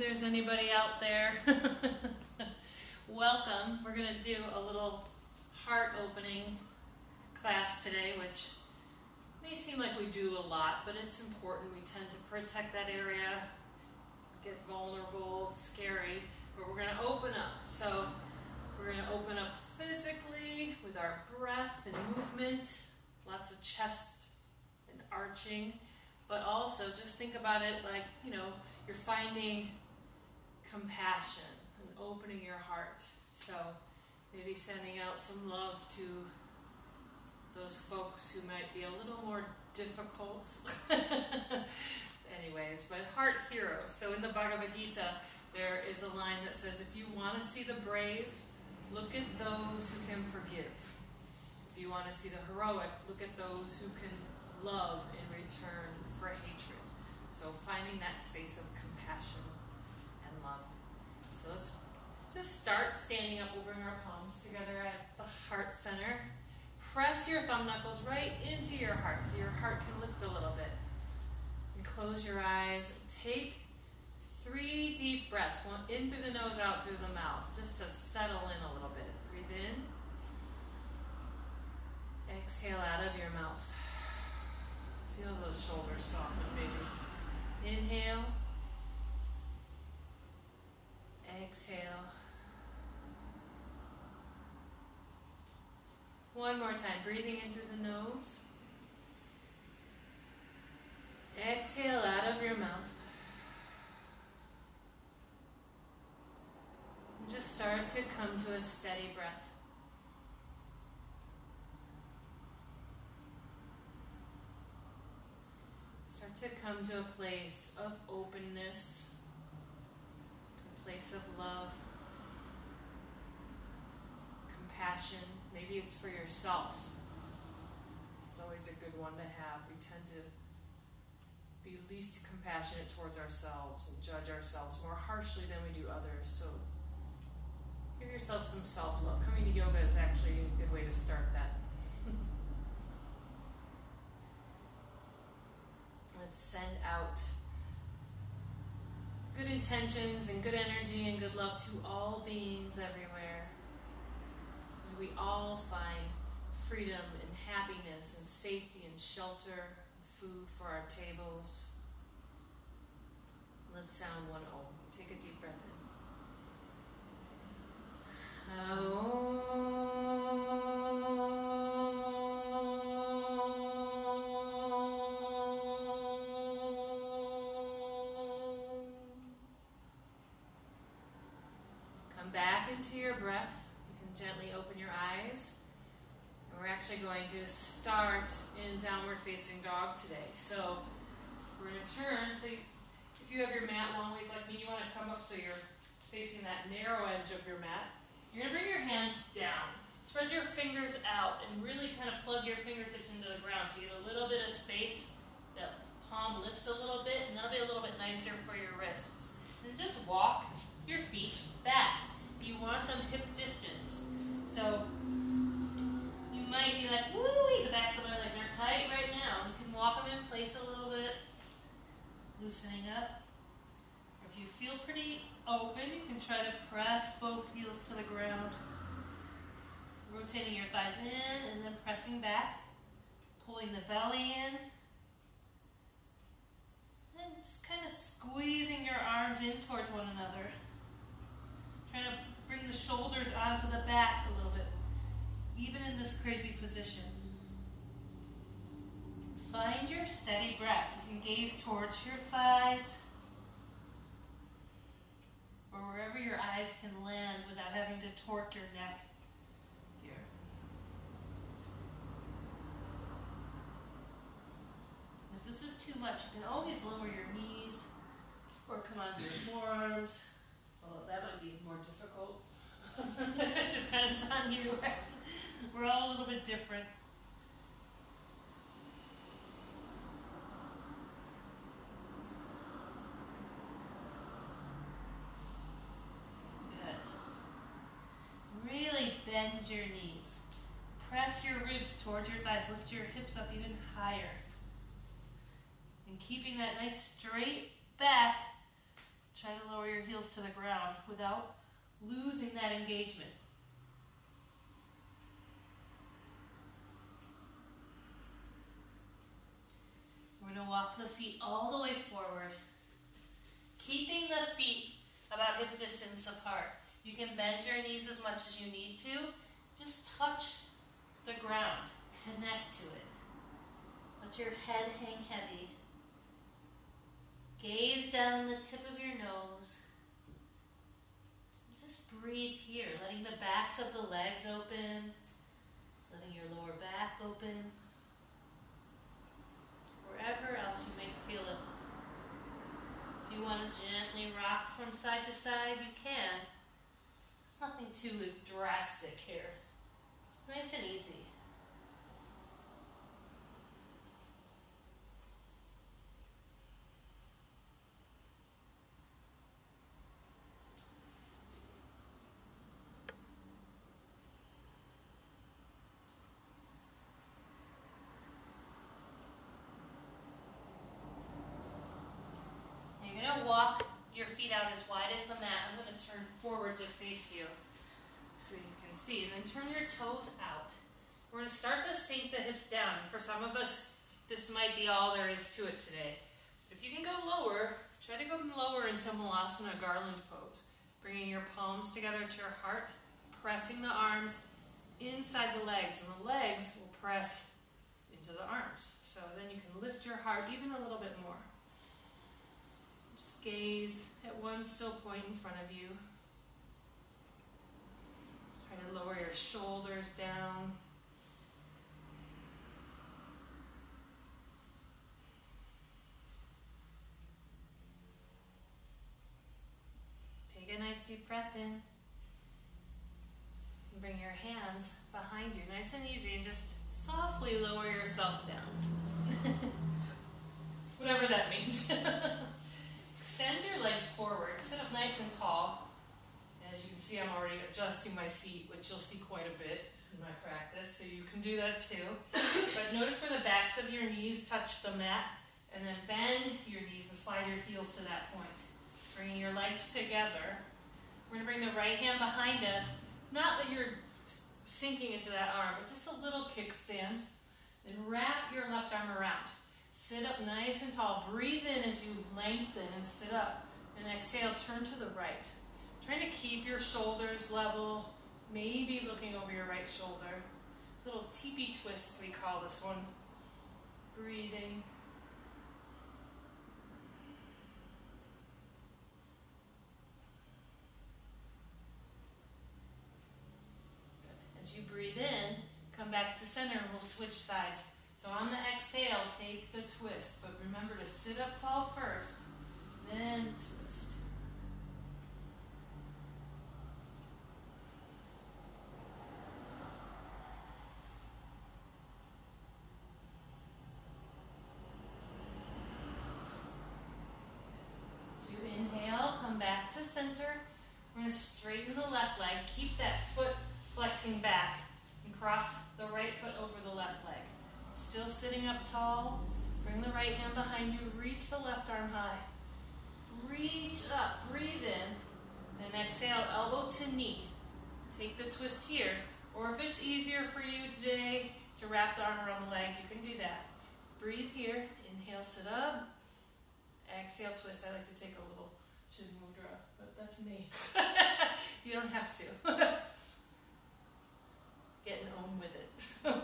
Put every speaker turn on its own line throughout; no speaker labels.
there's anybody out there. Welcome. We're going to do a little heart opening class today, which may seem like we do a lot, but it's important. We tend to protect that area, get vulnerable, it's scary, but we're going to open up. So we're going to open up physically with our breath and movement, lots of chest and arching, but also just think about it like, you're finding compassion and opening your heart. So maybe sending out some love to those folks who might be a little more difficult. Anyways, but heart heroes. So in the Bhagavad Gita, there is a line that says, if you want to see the brave, look at those who can forgive. If you want to see the heroic, look at those who can love in return for hatred. So finding that space of compassion and love. So let's just start standing up. We'll bring our palms together at the heart center. Press your thumb knuckles right into your heart so your heart can lift a little bit. And close your eyes. Take 3 deep breaths. One in through the nose, out through the mouth, just to settle in a little bit. Breathe in. Exhale out of your mouth. Feel those shoulders soften, baby. Inhale. Exhale. One more time. Breathing in through the nose. Exhale out of your mouth. And just start to come to a steady breath. Start to come to a place of openness, a place of love, compassion. Maybe it's for yourself. It's always a good one to have. We tend to be least compassionate towards ourselves and judge ourselves more harshly than we do others. So give yourself some self-love. Coming to yoga is actually a good way to start that. Let's send out good intentions and good energy and good love to all beings everywhere. May we all find freedom and happiness and safety and shelter, food for our tables. Let's sound one Om. Take a deep breath in. Om. Come back into your breath. You can gently open your eyes. And we're actually going to start in downward facing dog today. So we're going to turn. So if you have your mat long ways like me, you want to come up so you're facing that narrow edge of your mat. You're going to bring your hands down. Spread your fingers out and really kind of plug your fingertips into the ground so you get a little bit of space. The palm lifts a little bit, and that'll be a little bit nicer for your wrists. And just walk your feet back. You want them hip distance. So you might be like, woo-wee, the backs of my legs are tight right now. You can walk them in place a little bit, loosening up. If you feel pretty open, you can try to press both heels to the ground. Rotating your thighs in and then pressing back. Pulling the belly in. And just kind of squeezing your arms in towards one another. Trying to bring the shoulders onto the back a little bit, even in this crazy position. Find your steady breath. You can gaze towards your thighs, or wherever your eyes can land without having to torque your neck here. If this is too much, you can always lower your knees or come onto your forearms. Although that might be more difficult. It depends on you. We're all a little bit different. Good. Really bend your knees. Press your ribs towards your thighs. Lift your hips up even higher. And keeping that nice straight back, Try to lower your heels to the ground without losing that engagement. We're going to walk the feet all the way forward, keeping the feet about hip distance apart. You can bend your knees as much as you need to. Just touch the ground. Connect to it. Let your head hang heavy. Gaze down the tip of your nose. Just breathe here, letting the backs of the legs open, letting your lower back open. Wherever else you may feel it. If you want to gently rock from side to side, you can. There's nothing too drastic here. It's nice and easy. Walk your feet out as wide as the mat. I'm going to turn forward to face you so you can see. And then turn your toes out. We're going to start to sink the hips down. For some of us, this might be all there is to it today. If you can go lower, try to go lower into Malasana Garland pose. Bringing your palms together to your heart, pressing the arms inside the legs. And the legs will press into the arms. So then you can lift your heart even a little bit more. Gaze at one still point in front of you. Try to lower your shoulders down. Take a nice deep breath in. And bring your hands behind you, nice and easy, and just softly lower yourself down. Whatever that means. Extend your legs forward, sit up nice and tall. As you can see, I'm already adjusting my seat, which you'll see quite a bit in my practice, so you can do that too. But notice where the backs of your knees touch the mat, and then bend your knees and slide your heels to that point. Bringing your legs together. We're going to bring the right hand behind us. Not that you're sinking into that arm, but just a little kickstand. Then wrap your left arm around. Sit up nice and tall. Breathe in as you lengthen and sit up. And exhale, turn to the right. Trying to keep your shoulders level, maybe looking over your right shoulder. Little teepee twist, we call this one. Breathing. Good. As you breathe in, come back to center and we'll switch sides. So on the exhale, take the twist, but remember to sit up tall first, then twist. As you inhale, come back to center. We're going to straighten the left leg, keep that foot flexing back, and cross the right foot over the left leg. Still sitting up tall. Bring the right hand behind you. Reach the left arm high. Reach up. Breathe in. Then exhale, elbow to knee. Take the twist here. Or if it's easier for you today to wrap the arm around the leg, you can do that. Breathe here. Inhale, sit up. Exhale, twist. I like to take a little Shuddha Mudra, but that's me. You don't have to. Get an own with it.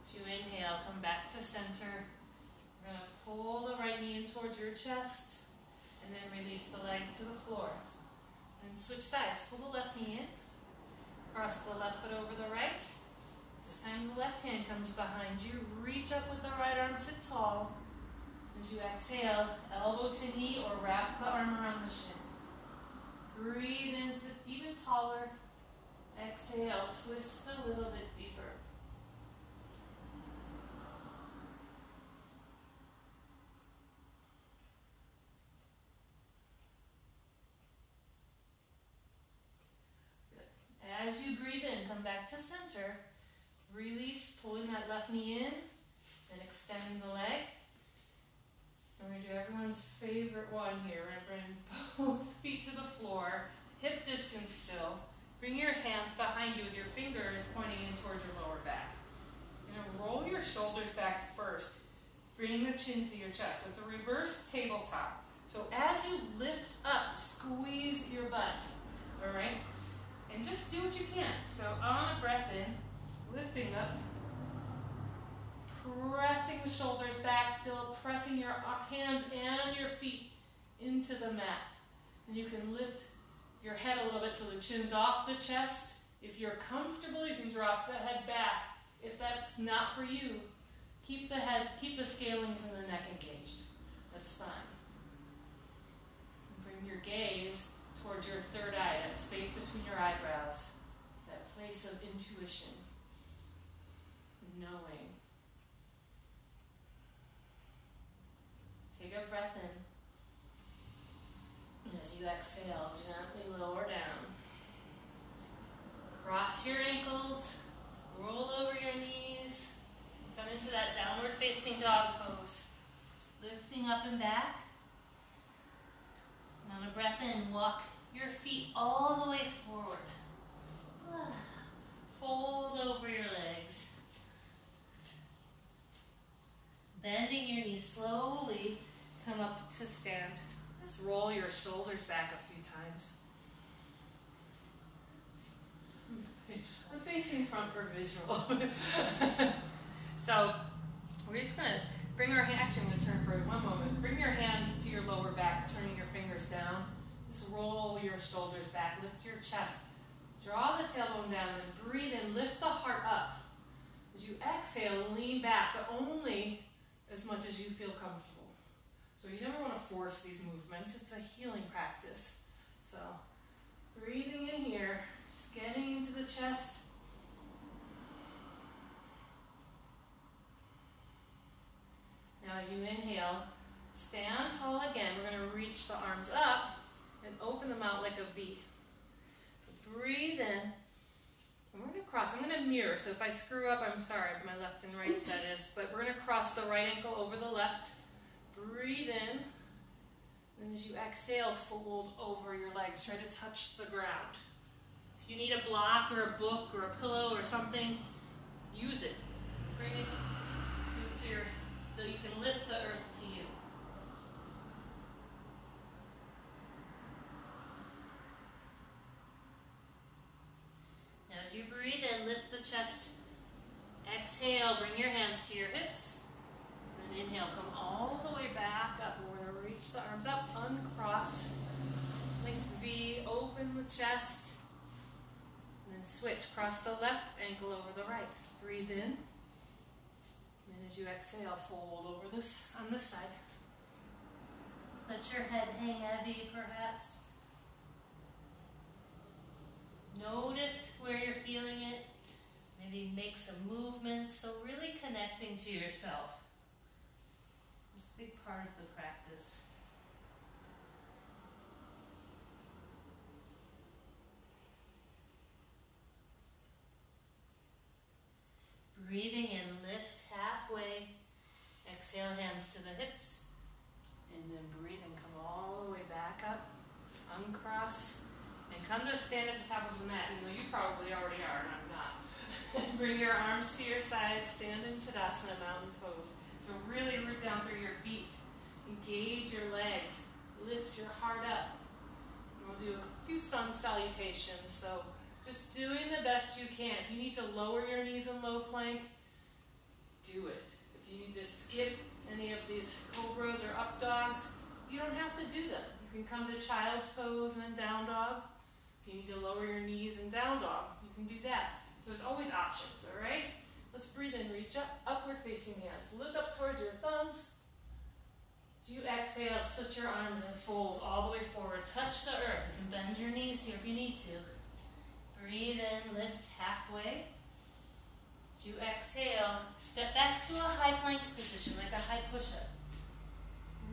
As you inhale, come back to center. We're going to pull the right knee in towards your chest and then release the leg to the floor. And switch sides. Pull the left knee in. Cross the left foot over the right. This time the left hand comes behind you. Reach up with the right arm, sit tall. As you exhale, elbow to knee or wrap the arm around the shin. Breathe in, sit even taller. Exhale, twist a little bit deeper. As you breathe in, come back to center. Release, pulling that left knee in, then extending the leg. And we're going to do everyone's favorite one here. We're going to bring both feet to the floor, hip distance still. Bring your hands behind you with your fingers pointing in towards your lower back. You're going to roll your shoulders back first. Bring the chin to your chest. So it's a reverse tabletop. So as you lift up, squeeze your butt. All right? And just do what you can. So on a breath in, lifting up, pressing the shoulders back, still pressing your hands and your feet into the mat. And you can lift your head a little bit so the chin's off the chest. If you're comfortable, you can drop the head back. If that's not for you, keep the scalings in the neck engaged. That's fine. And bring your gaze towards your third eye, that space between your eyebrows, that place of intuition, knowing. Take a breath in. And as you exhale, gently lower down. Cross your ankles, roll over your knees, come into that downward facing dog pose. Lifting up and back. And on a breath in, walk your feet all the way forward. Fold over your legs. Bending your knees slowly, come up to stand. Just roll your shoulders back a few times. I'm facing front for visual. So we're just going to bring our hands, actually I'm going to turn for one moment. Bring your hands to your lower back, turning your fingers down. Just roll your shoulders back, lift your chest. Draw the tailbone down and breathe in, lift the heart up. As you exhale, lean back, but only as much as you feel comfortable. So you never want to force these movements. It's a healing practice. So breathing in here, just getting into the chest. Now as you inhale, stand tall again. We're going to reach the arms up and open them out like a V. So breathe in. And we're going to cross. I'm going to mirror. So if I screw up, I'm sorry. My left and right, that is. But we're going to cross the right ankle over the left. Breathe in. And as you exhale, fold over your legs. Try to touch the ground. If you need a block or a book or a pillow or something, use it. Bring it to your, so you can lift the earth to you. Now as you breathe in, lift the chest. Exhale, bring your hands to your hips. And then inhale, come all the way back up. We're going to reach the arms up, uncross. Nice V, open the chest. And then switch, cross the left ankle over the right. Breathe in. And as you exhale, fold over this on this side. Let your head hang heavy, perhaps. Notice where you're feeling it. Maybe make some movements. So really connecting to yourself. It's a big part of the practice. Breathing in, lift halfway. Exhale, hands to the hips. And then breathing, come all the way back up. Uncross. And come to stand at the top of the mat. You know, you probably already are, and I'm not. Bring your arms to your side. Stand in Tadasana, mountain pose. So really root down through your feet. Engage your legs. Lift your heart up. And we'll do a few sun salutations. So just doing the best you can. If you need to lower your knees in low plank, do it. If you need to skip any of these cobras or up dogs, you don't have to do them. You can come to child's pose and then down dog. If you need to lower your knees in down dog, you can do that. So it's always options, all right? Let's breathe in, reach up, upward facing hands. Look up towards your thumbs. As you exhale, split your arms and fold all the way forward. Touch the earth. You can bend your knees here if you need to. Breathe in, lift halfway. As you exhale, step back to a high plank position, like a high push-up.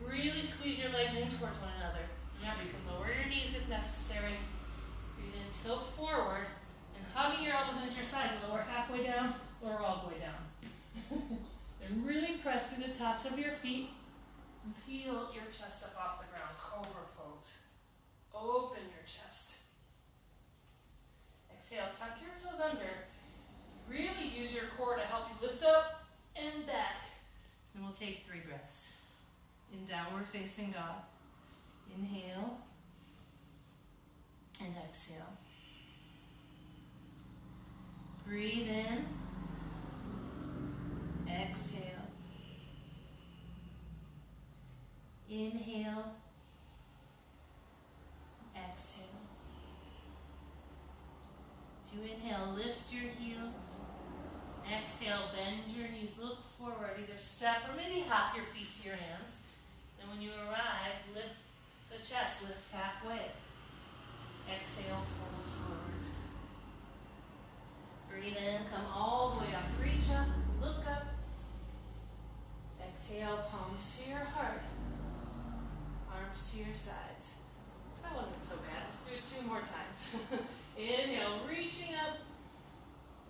Really squeeze your legs in towards one another. Remember, you can lower your knees if necessary. Breathe in, tilt forward, and hugging your elbows into your sides. Lower halfway down, or all the way down. And really press through the tops of your feet and peel your chest up off the ground. Cobra pose. Open your chest. Exhale, tuck your toes under. Really use your core to help you lift up and back. And we'll take 3 breaths. In downward facing dog. Inhale and exhale. Breathe in. Exhale. Inhale. Exhale. As you inhale, lift your heels. Exhale, bend your knees, look forward, either step or maybe hop your feet to your hands. And when you arrive, lift the chest, lift halfway. Exhale, fold forward. Breathe in, come all the way up, reach up, look up. Exhale, palms to your heart, arms to your sides. That wasn't so bad. Let's do it 2 more times. Inhale, reaching up.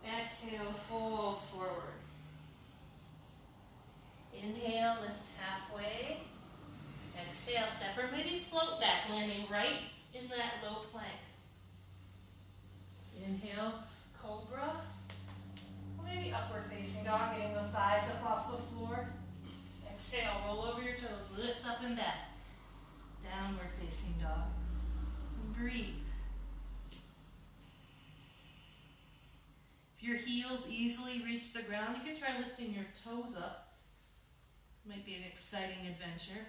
Exhale, fold forward. Inhale, lift halfway. Exhale, step or maybe float back, landing right in that low plank. Inhale, cobra. Or maybe upward facing dog, getting the thighs up off the floor. Exhale, roll over your toes, lift up and back. Downward facing dog. And breathe. If your heels easily reach the ground, you can try lifting your toes up. Might be an exciting adventure.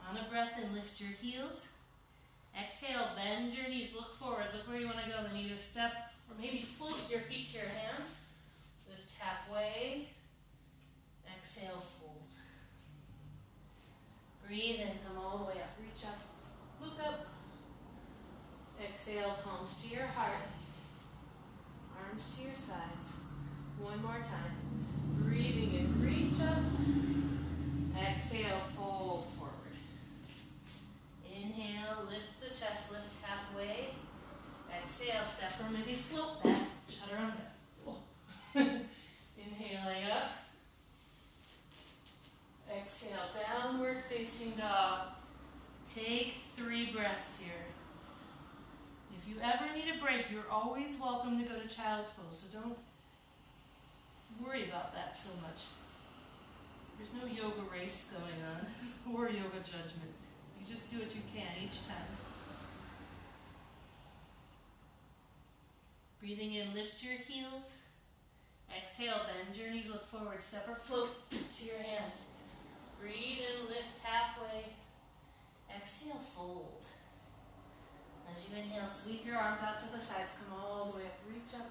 On a breath in, lift your heels. Exhale, bend your knees, look forward. Look where you want to go, then either step or maybe float your feet to your hands. Lift halfway. Exhale, fold. Breathe in, come all the way up. Reach up, look up. Exhale, palms to your heart. Arms to your sides. 1 more time. Breathing in, reach up. Exhale, fold forward. Inhale, lift the chest, lift halfway. Exhale, step or maybe float back. Chaturanga. Inhaling up. Exhale, downward facing dog. Take 3 breaths here. If you ever need a break, you're always welcome to go to child's pose, so don't worry about that so much. There's no yoga race going on or yoga judgment. You just do what you can each time. Breathing in, lift your heels. Exhale, bend your knees, look forward, step or float to your hands. Breathe in, lift halfway. Exhale, fold. As you inhale, sweep your arms out to the sides, come all the way up, reach up,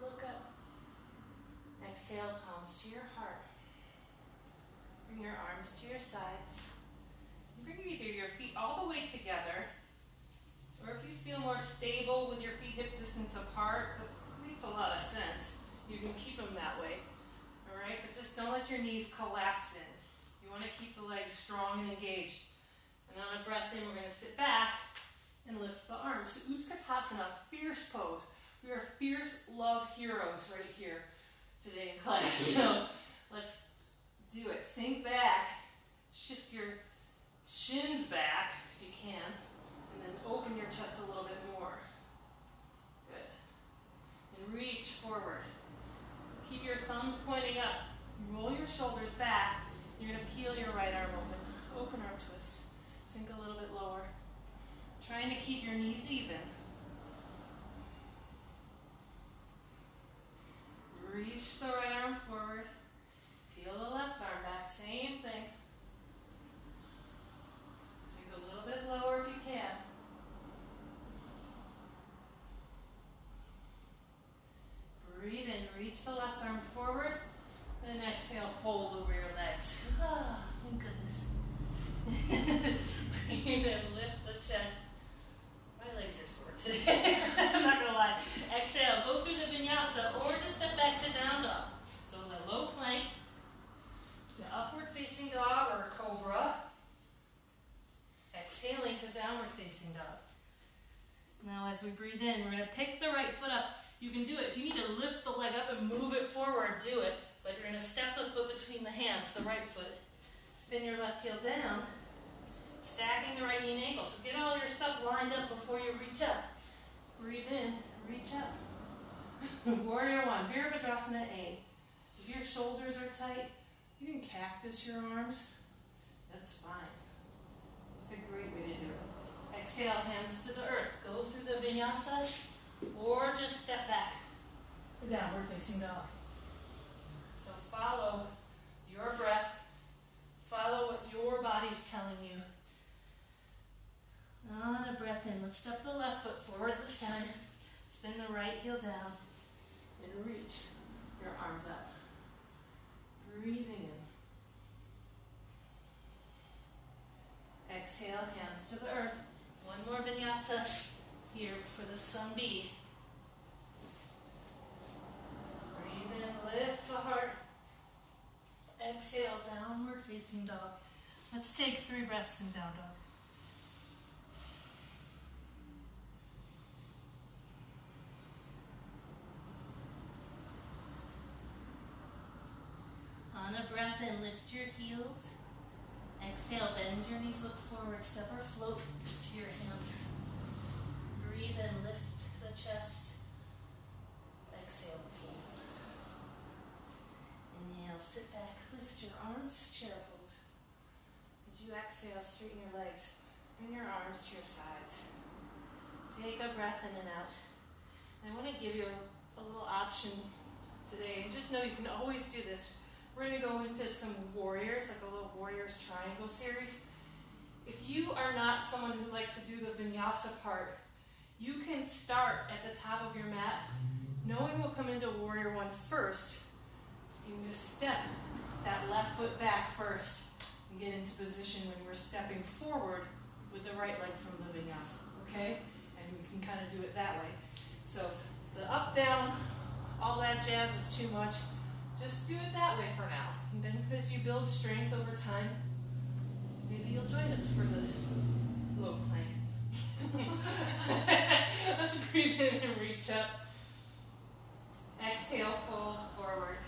look up. Exhale, palms to your heart. Bring your arms to your sides. Bring either your feet all the way together, or if you feel more stable with your feet hip distance apart, it makes a lot of sense. You can keep them that way, all right? But just don't let your knees collapse in. You want to keep the legs strong and engaged. And on a breath in, we're going to sit back and lift the arms. So Utkatasana, fierce pose. We are fierce love heroes right here today in class. So let's do it. Sink back, shift your shins back if you can, and then open your chest a little bit more. Good. And reach forward. Keep your thumbs pointing up. Roll your shoulders back. You're going to peel your right arm open. Open arm twist. Sink a little bit lower. Trying to keep your knees even. Reach the right arm forward. Peel the left arm back. Same thing. Sink a little bit lower if you can. Breathe in. Reach the left arm forward. And exhale, fold over your legs. Ah, thank goodness. Breathe in, lift the chest. My legs are sore today. I'm not going to lie. Exhale, go through the vinyasa or just step back to down dog. So in the low plank to upward facing dog or cobra. Exhaling to downward facing dog.
Now as we breathe in, we're going to pick the right foot up. You can do it. If you need to lift the leg up and move it forward, do it. But you're going to step the foot between the hands, the right foot. Spin your left heel down, stacking the right knee and ankle. So get all your stuff lined up before you reach up. Breathe in, reach up. Warrior one, Virabhadrasana A. If your shoulders are tight, you can cactus your arms. That's fine. It's a great way to do it. Exhale, hands to the earth. Go through the vinyasa or just step back to downward facing dog. So follow your breath. Follow what your body's telling you. On a breath in, let's step the left foot forward this time. Spin the right heel down and reach your arms up. Breathing in. Exhale, hands to the earth. One more vinyasa here for the sun B. Breathe in, lift the heart. Exhale, downward facing dog. Let's take 3 breaths in down dog. On a breath in, lift your heels. Exhale, bend your knees, look forward, step or float to your hands. Breathe in, lift the chest. Exhale, fold. Inhale, sit back, lift your arms, chair pose. As you exhale, straighten your legs. Bring your arms to your sides. Take a breath in and out. I want to give you a little option today, and just know you can always do this. We're going to go into some warriors, like a little warriors triangle series. If you are not someone who likes to do the vinyasa part, you can start at the top of your mat, knowing we'll come into warrior one first. You can just step that left foot back first and get into position when we're stepping forward with the right leg from the vinyasa, okay? And we can kind of do it that way. So the up, down, all that jazz is too much. Just do it that way for now. And then as you build strength over time, maybe you'll join us for the low plank. Let's breathe in and reach up. Exhale, fold forward.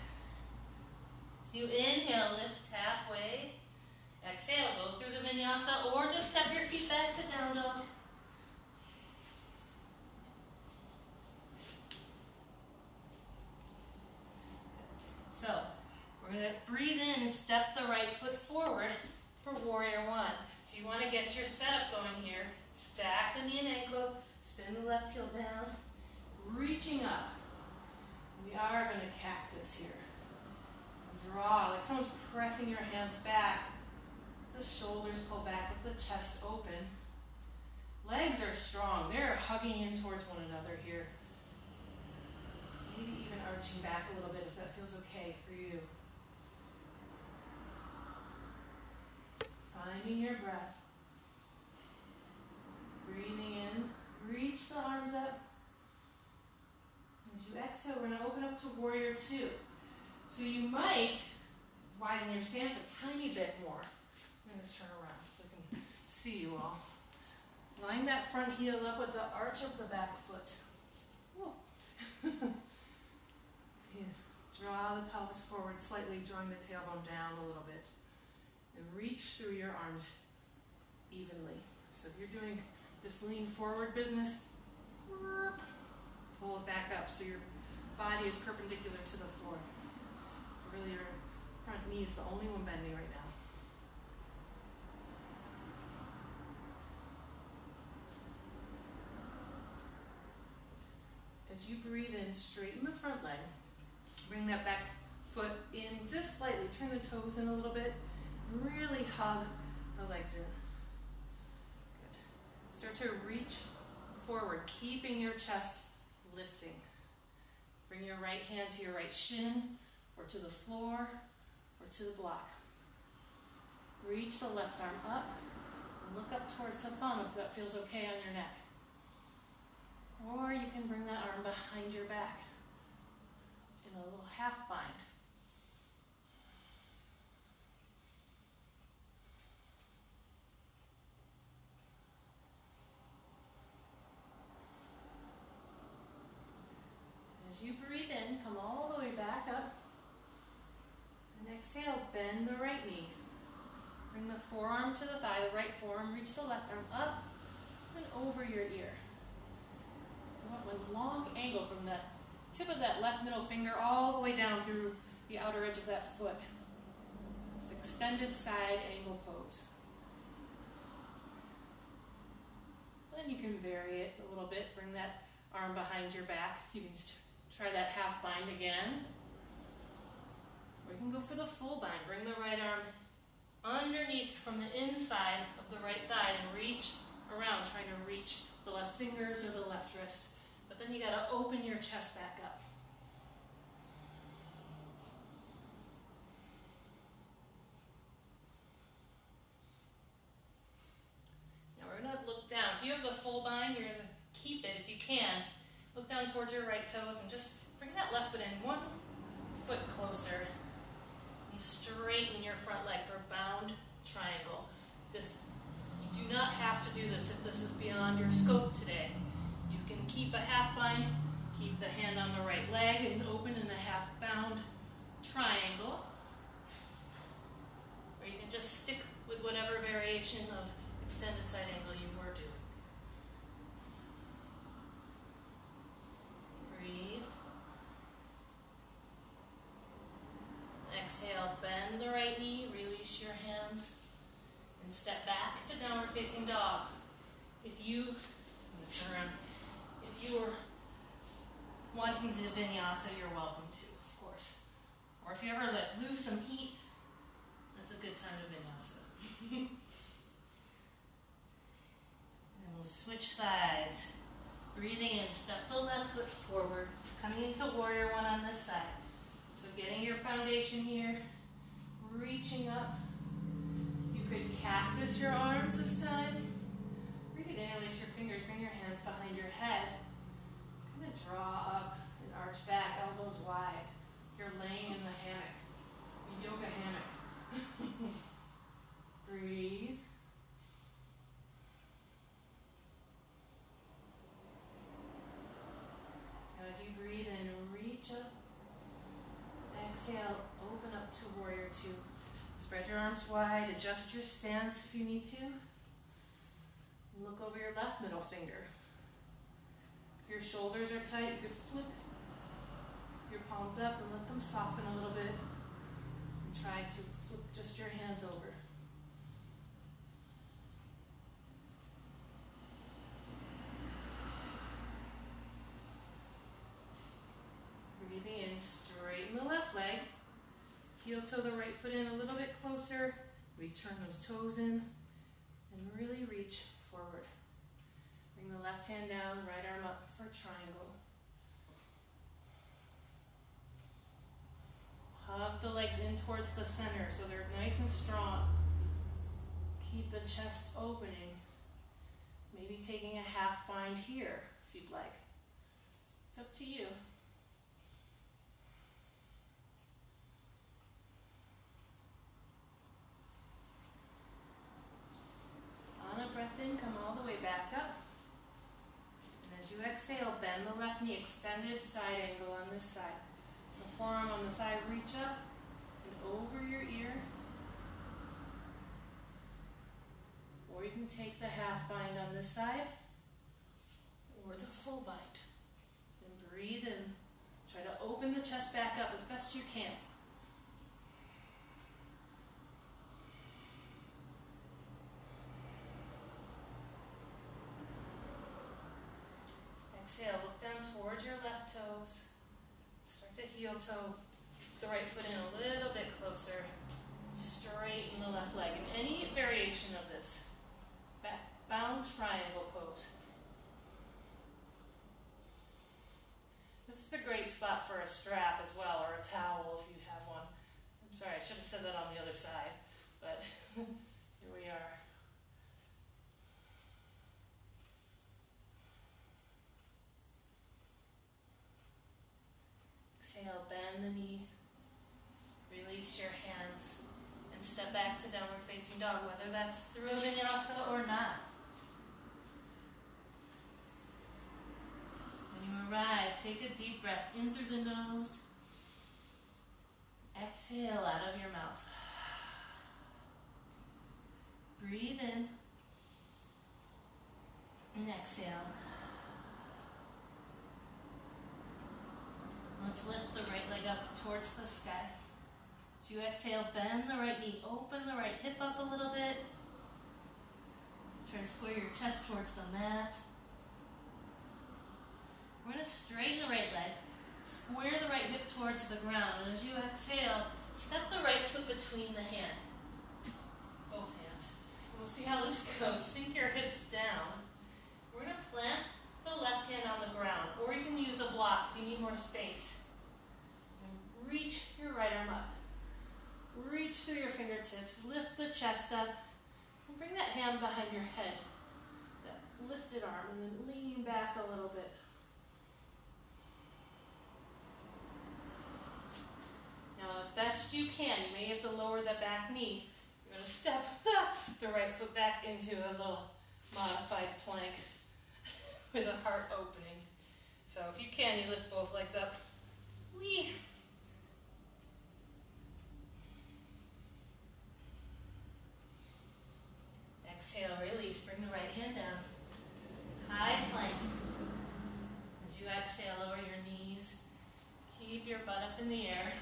As you inhale, lift halfway. Exhale, go through the vinyasa or just step your feet back to down dog. So, we're going to breathe in and step the right foot forward for warrior one. So you want to get your setup going here. Stack the knee and ankle, spin the left heel down, reaching up. We are going to cactus here. Draw, like someone's pressing your hands back. Let the shoulders pull back, let the chest open. Legs are strong. They're hugging in towards one another here. Maybe even arching back a little bit if that feels okay for you. Finding your breath. Breathing in. Reach the arms up. As you exhale, we're going to open up to warrior two. So you might widen your stance a tiny bit more. I'm going to turn around so I can see you all. Line that front heel up with the arch of the back foot. Yeah. Draw the pelvis forward slightly, drawing the tailbone down a little bit. And reach through your arms evenly. So if you're doing this lean forward business, pull it back up so your body is perpendicular to the floor. So really your front knee is the only one bending right now. As you breathe in, straighten the front leg. Bring that back foot in just slightly. Turn the toes in a little bit. Really hug the legs in. Good. Start to reach forward, keeping your chest lifting. Bring your right hand to your right shin, or to the floor, or to the block. Reach the left arm up, and look up towards the thumb if that feels okay on your neck. Or you can bring that arm behind your back in a little half bind. As you breathe in, come all the way back up. And exhale, bend the right knee. Bring the forearm to the thigh, the right forearm, reach the left arm up and over your ear. You want one long angle from that tip of that left middle finger all the way down through the outer edge of that foot. It's extended side angle pose. Then you can vary it a little bit. Bring that arm behind your back. You can try that half bind again. Or you can go for the full bind. Bring the right arm underneath from the inside of the right thigh and reach around, trying to reach the left fingers or the left wrist. But then you got to open your chest back up. Now we're going to look down. If you have the full bind, you're going to keep it if you can. Look down towards your right toes and just bring that left foot in one foot closer. And straighten your front leg for bound triangle. You do not have to do this if this is beyond your scope today. You can keep a half bind, keep the hand on the right leg and open in a half bound triangle. Or you can just stick with whatever variation of extended side angle you were doing. Breathe. Exhale, bend the right knee, release your hands, and step back to downward facing dog. If you are wanting to vinyasa, you're welcome to, of course. Or if you ever let loose some heat, that's a good time to vinyasa. And we'll switch sides. Breathing in, step the left foot forward, coming into warrior one on this side. So getting your foundation here, reaching up. You could cactus your arms this time. Or you could interlace your fingers, bring your hands behind your head. Kind of draw up and arch back, elbows wide. If you're laying in the hammock, a yoga hammock. Breathe. As you breathe in, reach up. Exhale, open up to warrior two. Spread your arms wide, adjust your stance if you need to. Look over your left middle finger. If your shoulders are tight, you could flip your palms up and let them soften a little bit. And try to flip just your hands over. Breathing in, straighten the left leg. Heel toe the right foot in a little bit closer. Return those toes in and really reach forward. Bring the left hand down, right arm up for triangle. Hug the legs in towards the center so they're nice and strong. Keep the chest opening. Maybe taking a half bind here if you'd like. It's up to you. On a breath in, come all the way back up. And as you exhale, bend the left knee, extended side angle on this side. So forearm on the thigh, reach up and over your ear. Or you can take the half bind on this side or the full bind. Then breathe in. Try to open the chest back up as best you can. Exhale, look down towards your left toes. Start to heel toe the right foot in a little bit closer. Straighten the left leg. And any variation of this, bound triangle pose. This is a great spot for a strap as well, or a towel if you have one. I'm sorry, I should have said that on the other side, but here we are. Exhale, bend the knee, release your hands, and step back to downward facing dog, whether that's through a vinyasa or not. When you arrive take a deep breath in through the nose. Exhale out of your mouth. Breathe in and exhale. Let's lift the right leg up towards the sky. As you exhale, bend the right knee, open the right hip up a little bit. Try to square your chest towards the mat. We're going to straighten the right leg, square the right hip towards the ground, and as you exhale, step the right foot between the hands. Both hands. And we'll see how this goes. Sink your hips down. We're going to plant the left hand on the ground, or you can use a block if you need more space. And reach your right arm up. Reach through your fingertips, lift the chest up, and bring that hand behind your head. That lifted arm, and then lean back a little bit. Now, as best you can, you may have to lower the back knee. You're going to step the right foot back into a little modified plank with a heart opening. So if you can, you lift both legs up. Whee! Exhale, release. Bring the right hand down. High plank. As you exhale, lower your knees. Keep your butt up in the air.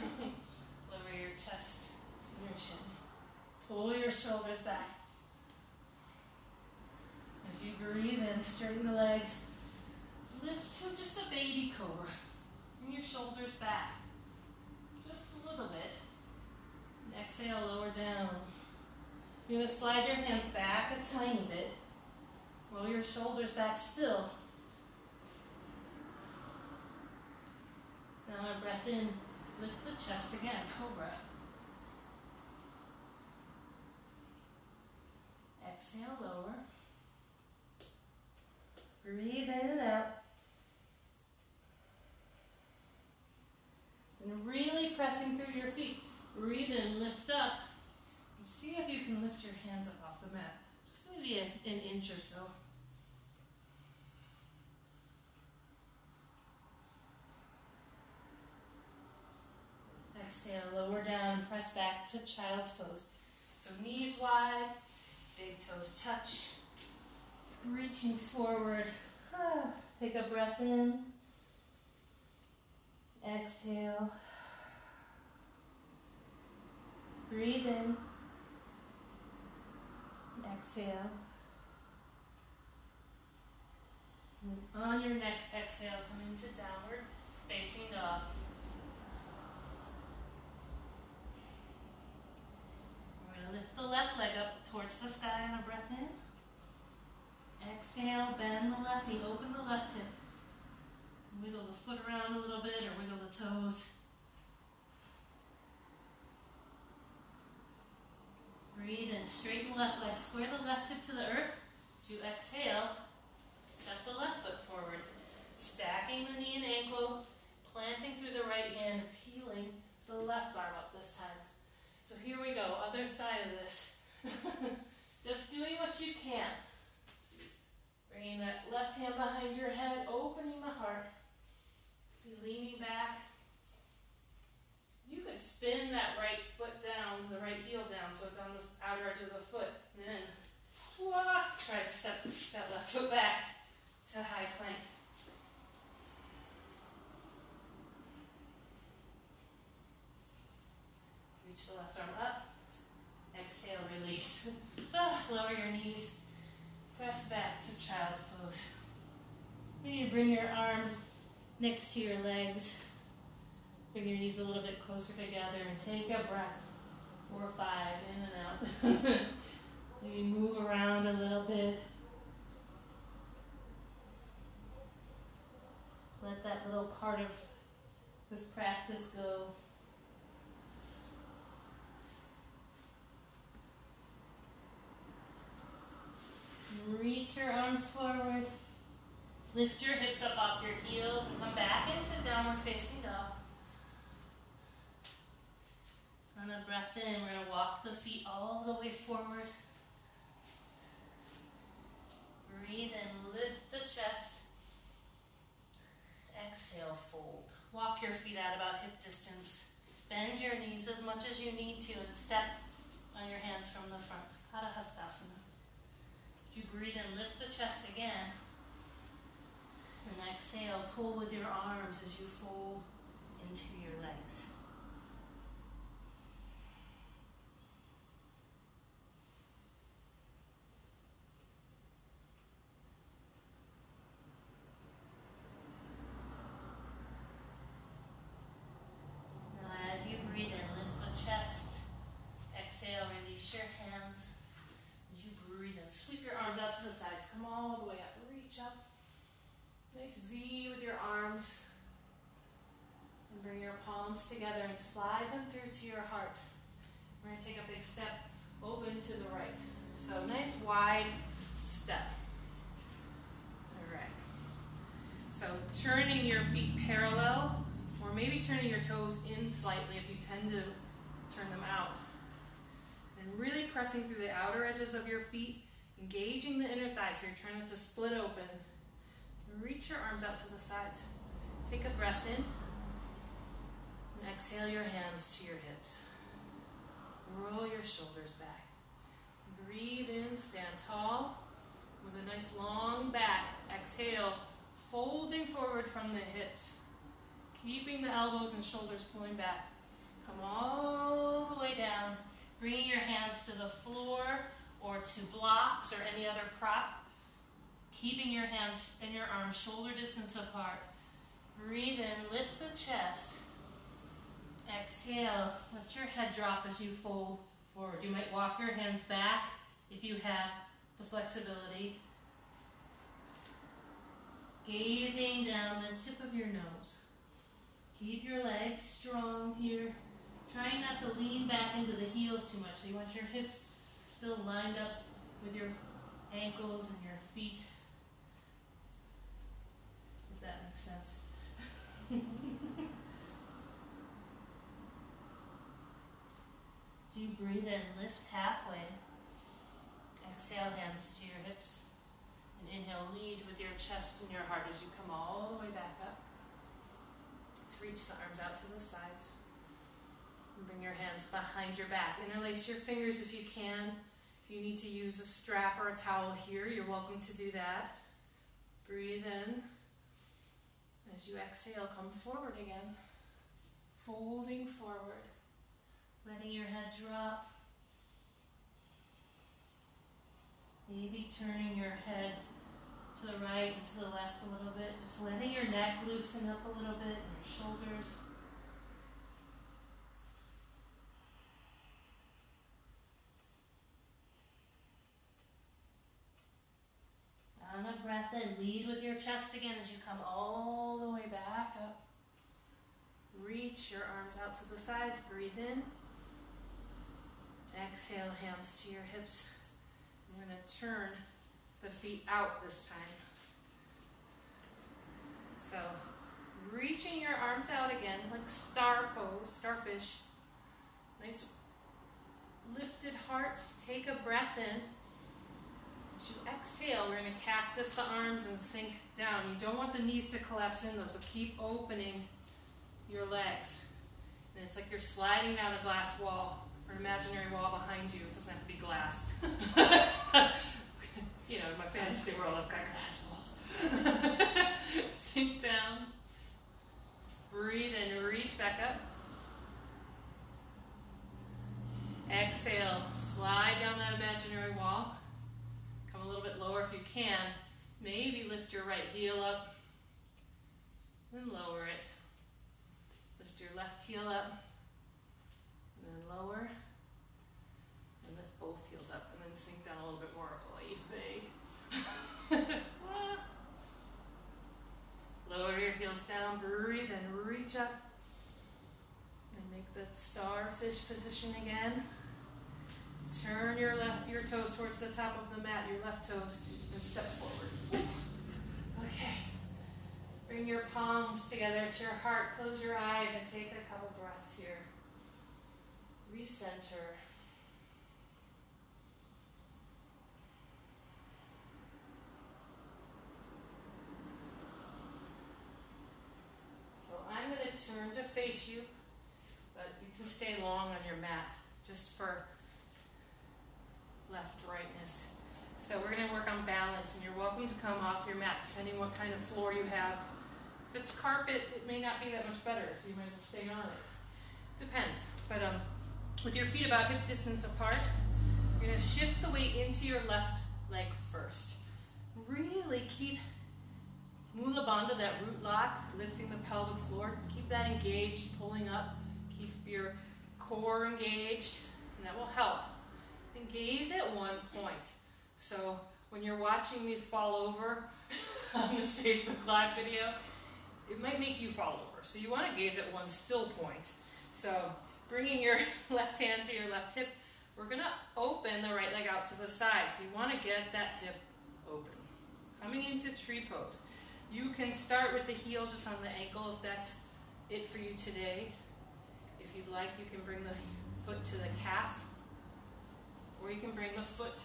Lower your chest and your chin. Pull your shoulders back. As you breathe in, straighten the legs. Lift to just a baby cobra. Bring your shoulders back. Just a little bit. And exhale, lower down. You're going to slide your hands back a tiny bit. Roll your shoulders back still. Now our breath in, lift the chest again, cobra. Exhale, lower. Breathe in and out. And really pressing through your feet. Breathe in, lift up. And see if you can lift your hands up off the mat. Just maybe an inch or so. Exhale, lower down, press back to child's pose. So knees wide, big toes touch. Reaching forward. Take a breath in. Exhale. Breathe in. Exhale. And on your next exhale, come into downward facing dog. We're going to lift the left leg up towards the sky on a breath in. Exhale, bend the left knee, open the left hip. Wiggle the foot around a little bit or wiggle the toes. Breathe in, straighten the left leg, square the left hip to the earth. As you exhale, step the left foot forward. Stacking the knee and ankle, planting through the right hand, peeling the left arm up this time. So here we go, other side of this. Just doing what you can. Bringing that left hand behind your head, opening the heart. Leaning back. You could spin that right foot down, the right heel down, so it's on the outer edge of the foot. And then, try to step that left foot back to high plank. Reach the left arm up. Exhale, release. Lower your knees. Press back to child's pose. Maybe bring your arms next to your legs. Bring your knees a little bit closer together and take a breath. 4 or 5, in and out. Maybe move around a little bit. Let that little part of this practice go. Reach your arms forward. Lift your hips up off your heels and come back into downward facing dog. On a breath in, we're going to walk the feet all the way forward. Breathe in, lift the chest. Exhale, fold. Walk your feet out about hip distance. Bend your knees as much as you need to and step on your hands from the front. Pada Hastasana. As you breathe in, lift the chest again. And exhale, pull with your arms as you fold into your legs. Now as you breathe in, lift the chest. Exhale, release your hands. As you breathe in, sweep your arms out to the sides. Come all the way up. Reach up. Nice V with your arms. And bring your palms together and slide them through to your heart. We're going to take a big step open to the right. So nice wide step. Alright. So turning your feet parallel, or maybe turning your toes in slightly if you tend to turn them out. And really pressing through the outer edges of your feet, engaging the inner thighs so you're trying not to split open. Reach your arms out to the sides. Take a breath in. And exhale your hands to your hips. Roll your shoulders back. Breathe in, stand tall with a nice long back. Exhale, folding forward from the hips. Keeping the elbows and shoulders pulling back. Come all the way down. Bringing your hands to the floor or to blocks or any other prop. Keeping your hands and your arms shoulder distance apart. Breathe in, lift the chest. Exhale, let your head drop as you fold forward. You might walk your hands back if you have the flexibility. Gazing down the tip of your nose. Keep your legs strong here. Trying not to lean back into the heels too much. So you want your hips still lined up with your ankles and your feet. If that makes sense. So you breathe in, lift halfway. Exhale, hands to your hips. And inhale, lead with your chest and your heart as you come all the way back up. Let's reach the arms out to the sides. And bring your hands behind your back. Interlace your fingers if you can. If you need to use a strap or a towel here, you're welcome to do that. Breathe in. As you exhale, come forward again. Folding forward. Letting your head drop. Maybe turning your head to the right and to the left a little bit. Just letting your neck loosen up a little bit and your shoulders. On a breath in, lead with your chest again as you come all the way back up. Reach your arms out to the sides. Breathe in. Exhale, hands to your hips. We're going to turn the feet out this time. So, reaching your arms out again, like star pose, starfish. Nice lifted heart. Take a breath in. As you exhale, we're going to cactus the arms and sink down. You don't want the knees to collapse in though, so keep opening your legs. And it's like you're sliding down a glass wall. Or an imaginary wall behind you. It doesn't have to be glass. You know, in my fantasy world, I've got glass walls. Sink down. Breathe and reach back up. Exhale, slide down that imaginary wall. Come a little bit lower if you can. Maybe lift your right heel up. Then lower it. Lift your left heel up. And then lower, and lift both heels up, and then sink down a little bit more. Lower your heels down, breathe, and reach up. And make the starfish position again. Turn your toes towards the top of the mat, your left toes, and step forward. Okay. Bring your palms together at your heart. Close your eyes and take a couple breaths here. Recenter. So
turn to face you, but you can stay long on your mat just for left-rightness. So we're going to work on balance, and you're welcome to come off your mat depending what kind of floor you have. If it's carpet, it may not be that much better, so you might as well stay on it. Depends. But with your feet about hip distance apart, you're going to shift the weight into your left leg first. Really keep Mula Bandha, that root lock, lifting the pelvic floor. Keep that engaged, pulling up. Keep your core engaged, and that will help. And gaze at one point. So when you're watching me fall over on this Facebook Live video, it might make you fall over. So you want to gaze at one still point. So bringing your left hand to your left hip, we're going to open the right leg out to the side. So you want to get that hip open. Coming into tree pose. You can start with the heel just on the ankle if that's it for you today. If you'd like, you can bring the foot to the calf, or you can bring the foot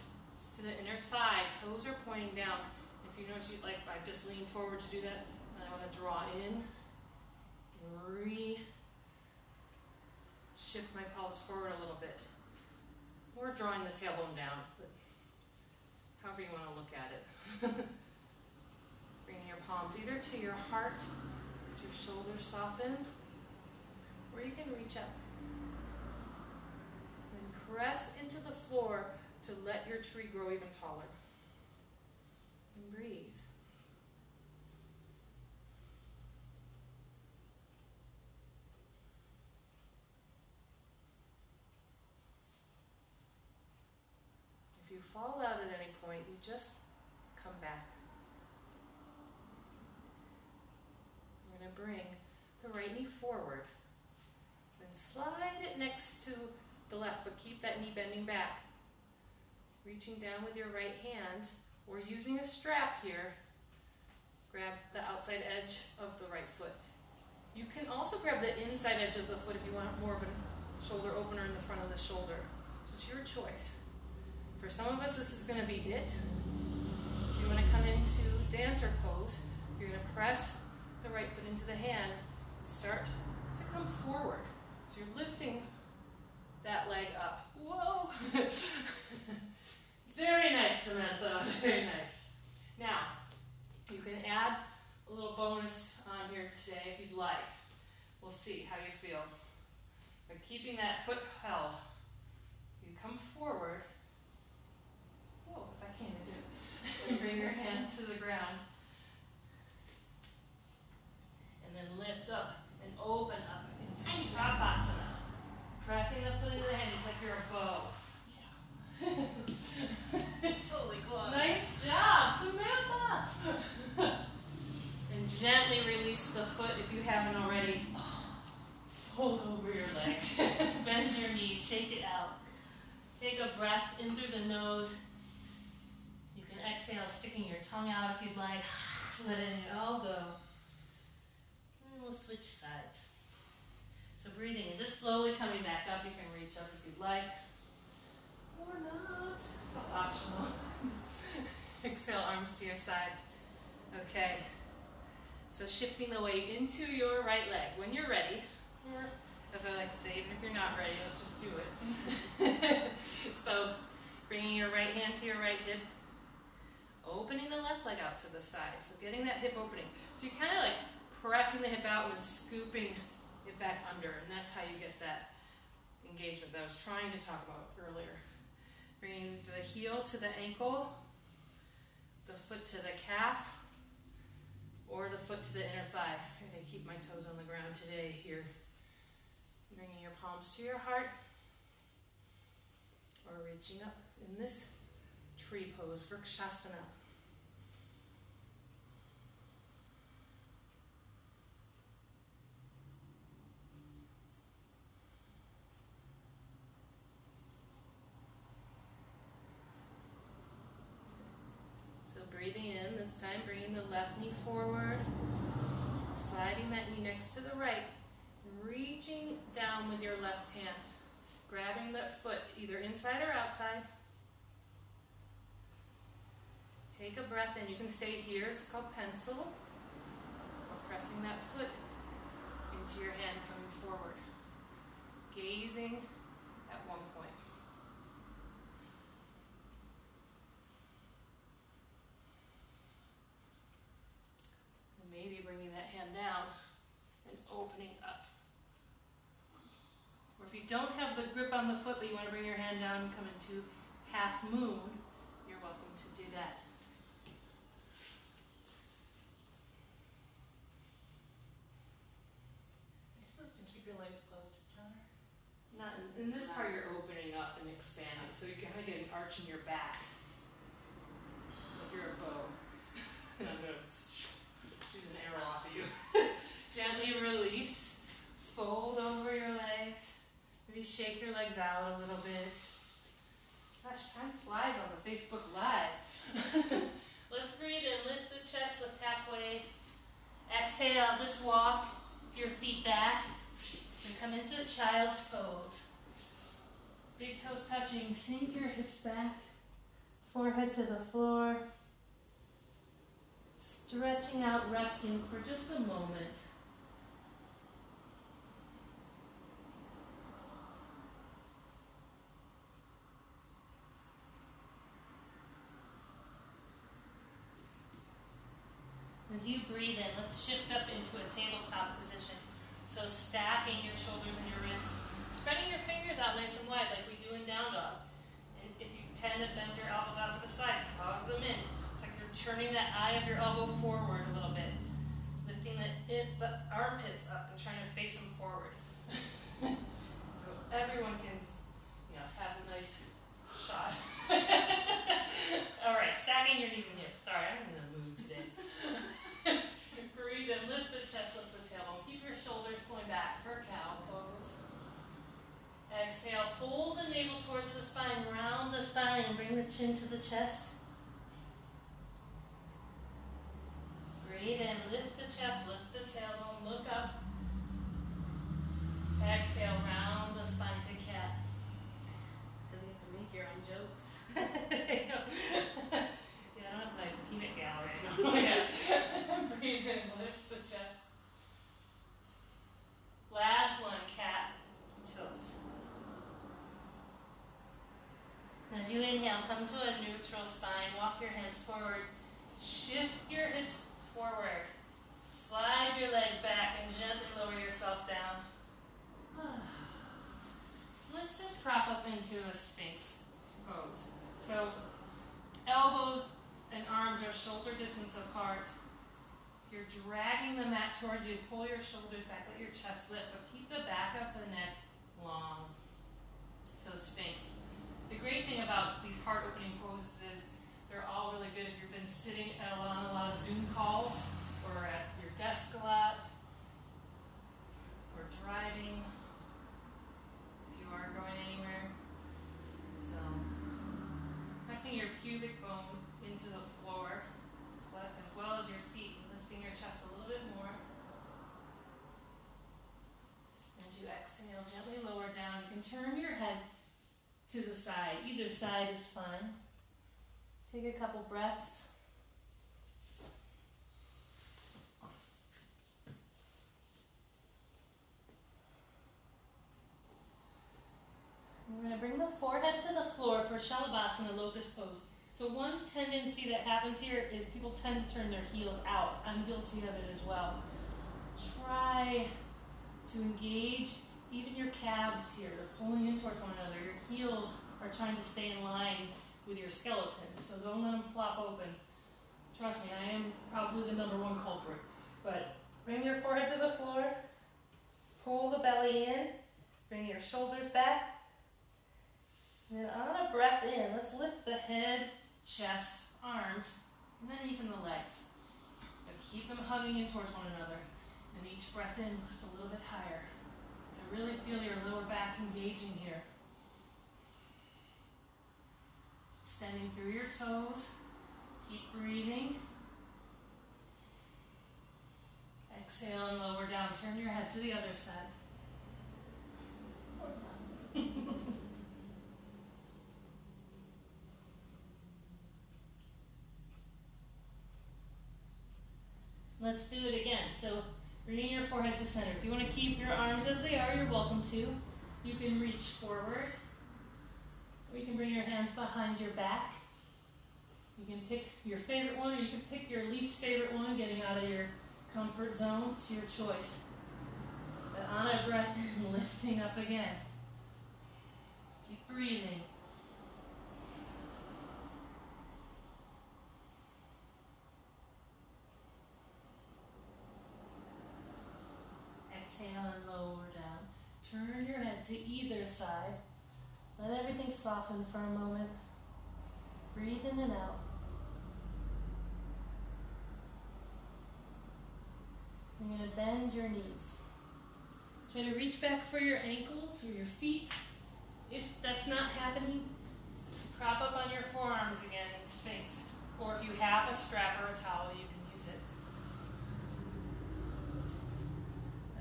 to the inner thigh. Toes are pointing down. If you notice, I just lean forward to do that, and I want to draw in, shift my pelvis forward a little bit. Or drawing the tailbone down, but however you want to look at it. Bringing your palms either to your heart, let your shoulders soften, or you can reach up. And press into the floor to let your tree grow even taller. And breathe. If you fall out at any point, you just come back. We're going to bring the right knee forward. Then slide it next to the left, but keep that knee bending back. Reaching down with your right hand, or using a strap here, grab the outside edge of the right foot. You can also grab the inside edge of the foot if you want more of a shoulder opener in the front of the shoulder. So it's your choice. For some of us, this is going to be it. If you want to come into dancer pose, you're going to press the right foot into the hand and start to come forward. So you're lifting that leg up. Whoa! Very nice, Samantha. Very nice. Now, you can add a little bonus on here today if you'd like. We'll see how you feel. But keeping that foot held, you come forward. Whoa, if I can't even do it. You bring your hands to the ground. And then lift up and open up into Shavasana. Pressing the foot into the hand, it's like you're a bow.
Holy God.
Nice job, Samantha! And gently release the foot if you haven't already. Fold over your legs. Bend your knees, shake it out. Take a breath in through the nose. You can exhale, sticking your tongue out if you'd like. Let it all go. And we'll switch sides. So breathing and just slowly coming back up. You can reach up if you'd like. Or not. It's all optional. Exhale, arms to your sides. Okay. So shifting the weight into your right leg. When you're ready, or as I like to say, even if you're not ready, let's just do it. So bringing your right hand to your right hip. Opening the left leg out to the side. So getting that hip opening. So you're kind of like pressing the hip out and scooping it back under. And that's how you get that engagement that I was trying to talk about earlier. Bringing the heel to the ankle, the foot to the calf, or the foot to the inner thigh. I'm going to keep my toes on the ground today here. Bringing your palms to your heart, or reaching up in this tree pose, Vrikshasana. So breathing in, this time bringing the left knee forward, sliding that knee next to the right, reaching down with your left hand, grabbing that foot either inside or outside. Take a breath in. You can stay here. It's called pencil. Or pressing that foot into your hand coming forward, gazing at one point. And maybe bringing that hand down and opening up. Or if you don't have the grip on the foot, but you want to bring your hand down and come into half moon, you're welcome to do that.
You're supposed to keep your legs close together.
Not in this part, you're opening up and expanding, so you kind of get an arch in your back, like you're a bow. And I'm going to shoot an arrow off of you. Gently release, fold over your legs, maybe shake your legs out a little bit. Gosh, time flies on the Facebook Live. Let's breathe in, lift the chest, lift halfway. Exhale, just walk your feet back and come into child's pose. Big toes touching, sink your hips back, forehead to the floor. Stretching out, resting for just a moment. As you breathe in, let's shift up into a tabletop position. So stacking your shoulders and your wrists, spreading your fingers out nice and wide like we do in down dog. And if you tend to bend your elbows out to the sides, hug them in. It's like you're turning that eye of your elbow forward a little bit. Lifting the armpits up and trying to face them forward. So everyone can, have a nice shot. Alright, stacking your knees and hips. Sorry, I'm in a mood today. Breathe and lift the chest, lift the tailbone. Keep your shoulders pulling back for cow pose. Exhale, pull the navel towards the spine, round the spine, bring the chin to the chest. Breathe in, lift the chest, lift the tailbone, look up. Exhale, round the spine to cat.
Because you have to make your own jokes.
Yeah, I have my peanut gallery. Yeah. Breathe in, lift the chest. Last one, cat tilt. As you inhale, come to a neutral spine. Walk your hands forward. Shift your hips forward. Slide your legs back and gently lower yourself down. Let's just prop up into a Sphinx pose. So elbows and arms are shoulder distance apart. You're dragging the mat towards you. Pull your shoulders back, let your chest lift, but keep the back of the neck long. So Sphinx. The great thing about these heart opening poses is they're all really good if you've been sitting on a lot of Zoom calls or at your desk a lot or driving if you are going anywhere. So pressing your pubic bone into the floor as well as your feet, lifting your chest a little bit more. As you exhale, gently lower down. You can turn your head to the side. Either side is fine. Take a couple breaths. We're going to bring the forehead to the floor for Shalabhasana, locust pose. So one tendency that happens here is people tend to turn their heels out. I'm guilty of it as well. Try to engage even your calves here. They're pulling in towards one another. Your heels are trying to stay in line with your skeleton. So don't let them flop open. Trust me, I am probably the number one culprit. But bring your forehead to the floor. Pull the belly in. Bring your shoulders back. And then on a breath in, let's lift the head, chest, arms, and then even the legs. But keep them hugging in towards one another. And each breath in, lift a little bit higher. So really feel your lower back engaging here. Extending through your toes. Keep breathing. Exhale and lower down. Turn your head to the other side. Let's do it again. So
Bringing your forehead to center. If you want to keep your arms as they are, you're welcome to. You can reach forward, or you can bring your hands behind your back. You can pick your favorite one, or you can pick your least favorite one, getting out of your comfort zone. It's your choice. But on a breath in, lifting up again. Keep breathing. Exhale and lower down. Turn your head to either side. Let everything soften for a moment. Breathe in and out. You're going to bend your knees. Try to reach back for your ankles or your feet. If that's not happening, prop up on your forearms again in Sphinx. Or if you have a strap or a towel, you can use it.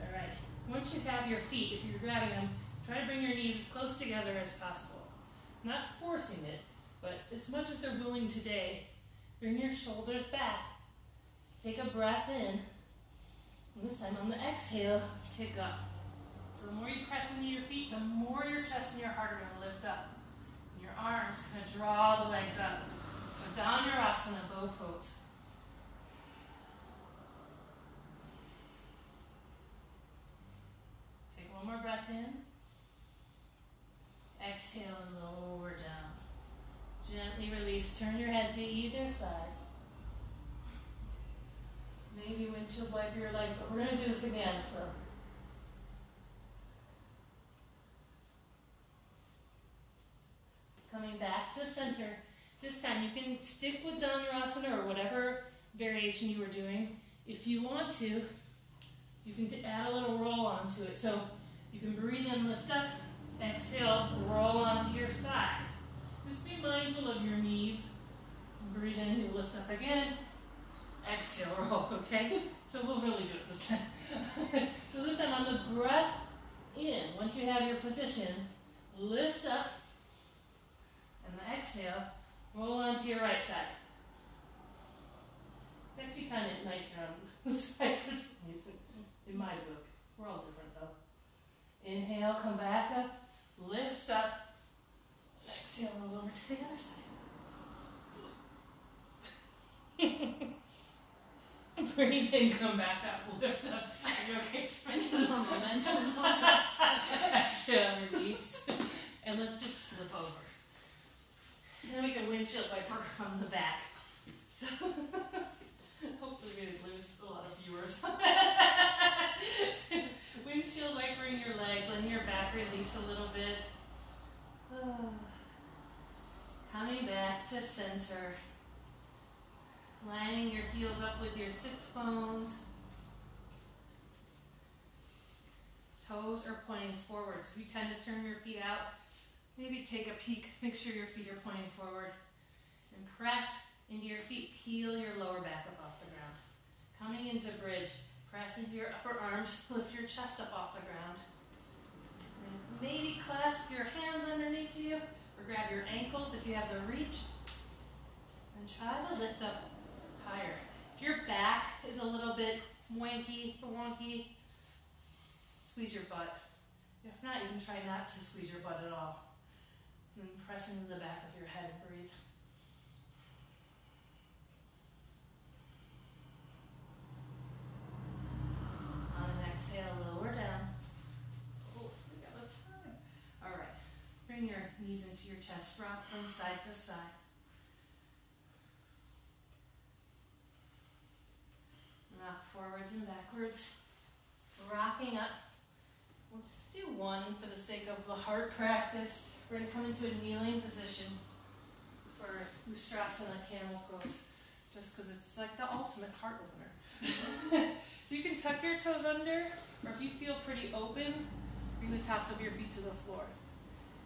Alright, once you have your feet, if you're grabbing them, try to bring your knees as close together as possible. Not forcing it, but as much as they're willing today, bring your shoulders back. Take a breath in. And this time on the exhale, kick up. So the more you press into your feet, the more your chest and your heart are going to lift up. And your arms going to draw the legs up. So Dhanurasana, bow pose. Take one more breath in. Exhale and lower down. Gently release. Turn your head to either side. Maybe windshield wiper your legs, but we're going to do this again. So coming back to center. This time you can stick with Dhanurasana or whatever variation you were doing. If you want to, you can add a little roll onto it. So you can breathe in, lift up, exhale, roll onto your side. Just be mindful of your knees. Breathe in, you lift up again. Exhale, roll, okay? So we'll really do it this time. So this time on the breath in, once you have your position, lift up, and the exhale, roll onto your right side. It's actually kind of nicer on the side for some reason, in my book. We're all different though. Inhale, come back up, lift up, and exhale, roll over to the other side. Breathe in, come back up, lift up. Are you okay?
Spending more momentum on
Exhale, release. And let's just flip over. And then we can windshield wiper from the back. So hopefully we didn't lose a lot of viewers on that. Windshield wipering your legs, letting your back release a little bit. Coming back to center. Lining your heels up with your sits bones. Toes are pointing forward. So if you tend to turn your feet out, maybe take a peek. Make sure your feet are pointing forward. And press into your feet. Peel your lower back up off the ground. Coming into bridge. Press into your upper arms. Lift your chest up off the ground. And maybe clasp your hands underneath you. Or grab your ankles if you have the reach. And try to lift up higher. If your back is a little bit wanky or wonky, squeeze your butt. If not, you can try not to squeeze your butt at all. And press into the back of your head and breathe. On an exhale, lower down. Oh, we got a time. Alright. Bring your knees into your chest. Rock from side to side. Rock forwards and backwards. Rocking up. We'll just do one for the sake of the heart practice. We're going to come into a kneeling position for Ustrasana camel pose. Just because it's like the ultimate heart opener. So you can tuck your toes under, or if you feel pretty open, bring the tops of your feet to the floor.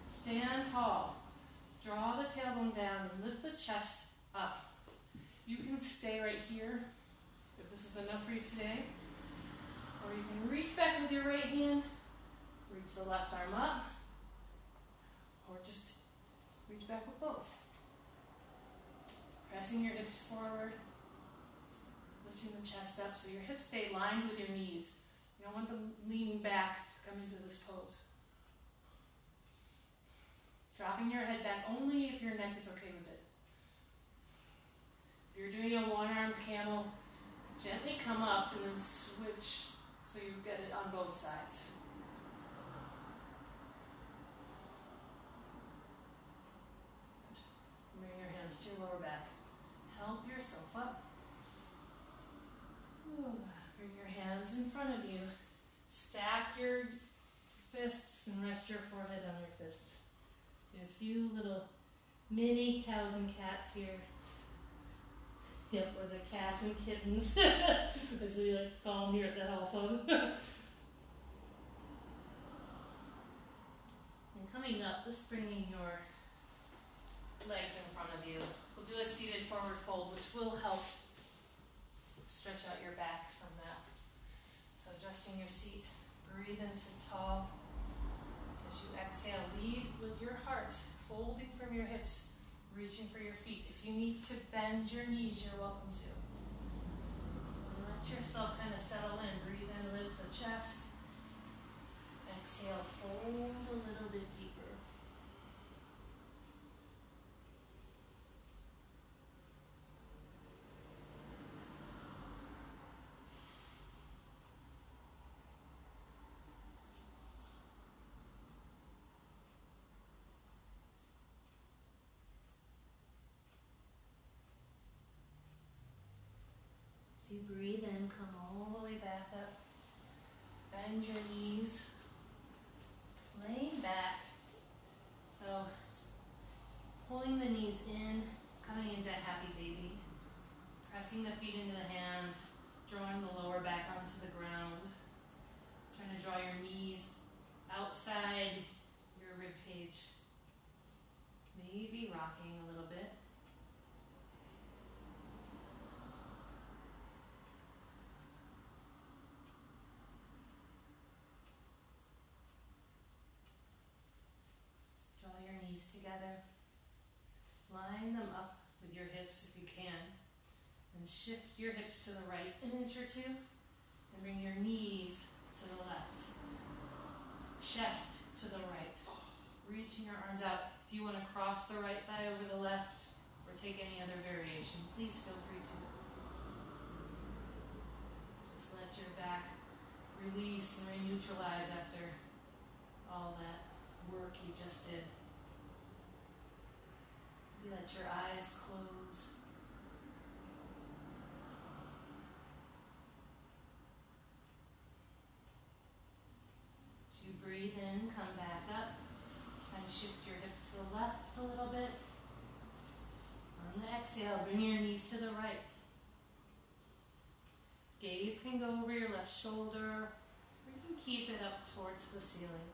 Stand tall. Draw the tailbone down and lift the chest up. You can stay right here if this is enough for you today. Or you can reach back with your right hand, reach the left arm up, or just reach back with both. Pressing your hips forward, lifting the chest step so your hips stay lined with your knees. You don't want them leaning back to come into this pose. Dropping your head back only if your neck is okay with it. If you're doing a one-armed camel, gently come up and then switch so you get it on both sides. Bring your hands to your lower back. Help yourself up. Bring your hands in front of you. Stack your fists and rest your forehead on your fists. Do a few little mini cows and cats here. Yep, or the cats and kittens, as we like to call them here at the health hub. And coming up, just bringing your legs in front of you. We'll do a seated forward fold, which will help stretch out your back from that. So adjusting your seat, breathe in, sit tall. As you exhale, lead with your heart, folding from your hips, reaching for your feet. If you need to bend your knees, you're welcome to. And let yourself kind of settle in. Breathe in, lift the chest. Exhale, fold a little bit deeper. So you breathe in, come all the way back up. Bend your knees. Laying back. So pulling the knees in, coming into happy baby. Pressing the feet into the hands, drawing the lower back onto the ground. Trying to draw your knees outside your rib cage. Maybe rocking a little bit. Together. Line them up with your hips if you can. And shift your hips to the right an inch or two. And bring your knees to the left. Chest to the right. Reaching your arms out. If you want to cross the right thigh over the left or take any other variation, please feel free to. Just let your back release and re-neutralize after all that work you just did. Let your eyes close. As you breathe in, come back up. This time shift your hips to the left a little bit. On the exhale, bring your knees to the right. Gaze can go over your left shoulder, or you can keep it up towards the ceiling.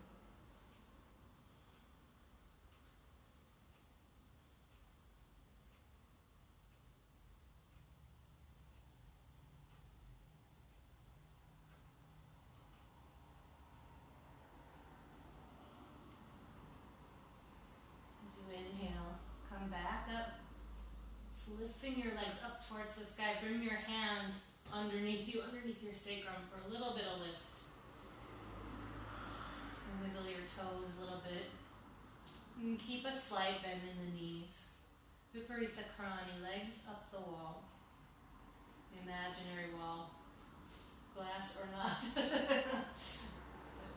Back up, so lifting your legs up towards the sky. Bring your hands underneath you, underneath your sacrum for a little bit of lift. You can wiggle your toes a little bit. You can keep a slight bend in the knees. Viparita Karani, legs up the wall. The imaginary wall, glass or not.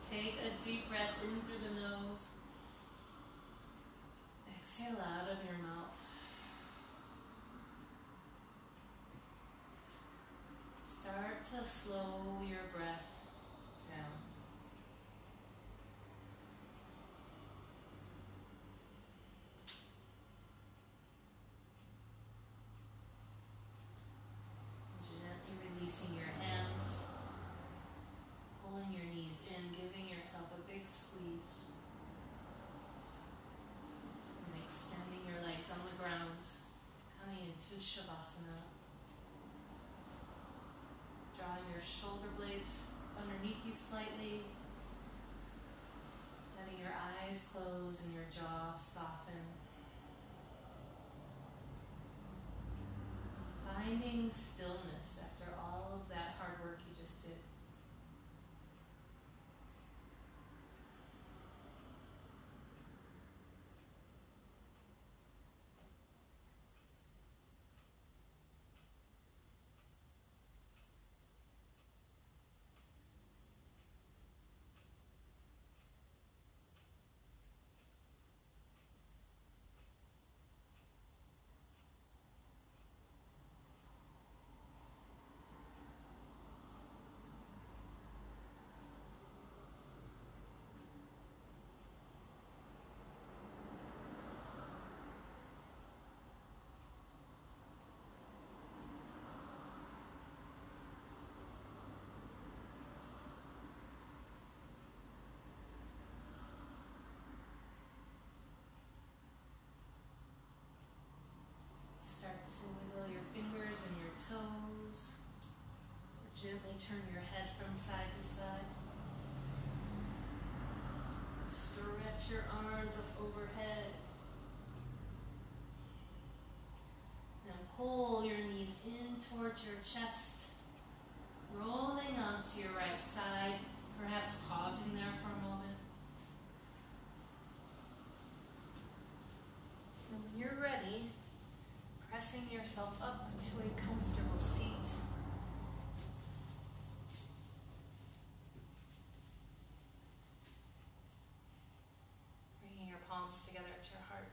Take a deep breath in through the nose. Exhale out of your mouth. Start to slow your breath down. Gently releasing your hands, pulling your knees in, giving yourself a big squeeze. Extending your legs on the ground, coming into Shavasana. Drawing your shoulder blades underneath you slightly. Letting your eyes close and your jaw soften. Finding stillness after all of that Gently turn your head from side to side. Stretch your arms up overhead. Now pull your knees in towards your chest, rolling onto your right side, perhaps pausing there for a moment. And when you're ready, pressing yourself up to a comfortable seat. Bringing your palms together at your heart.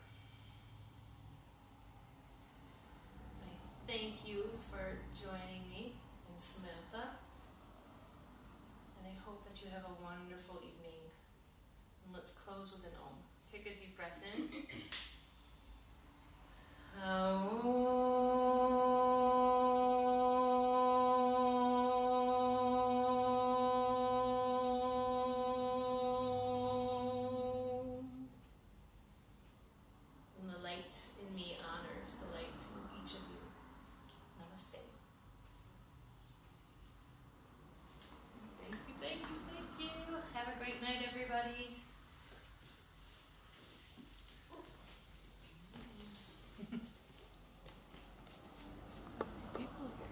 I thank you for joining me and Samantha. And I hope that you have a wonderful evening. And let's close with an Om. Take a deep breath in. Om.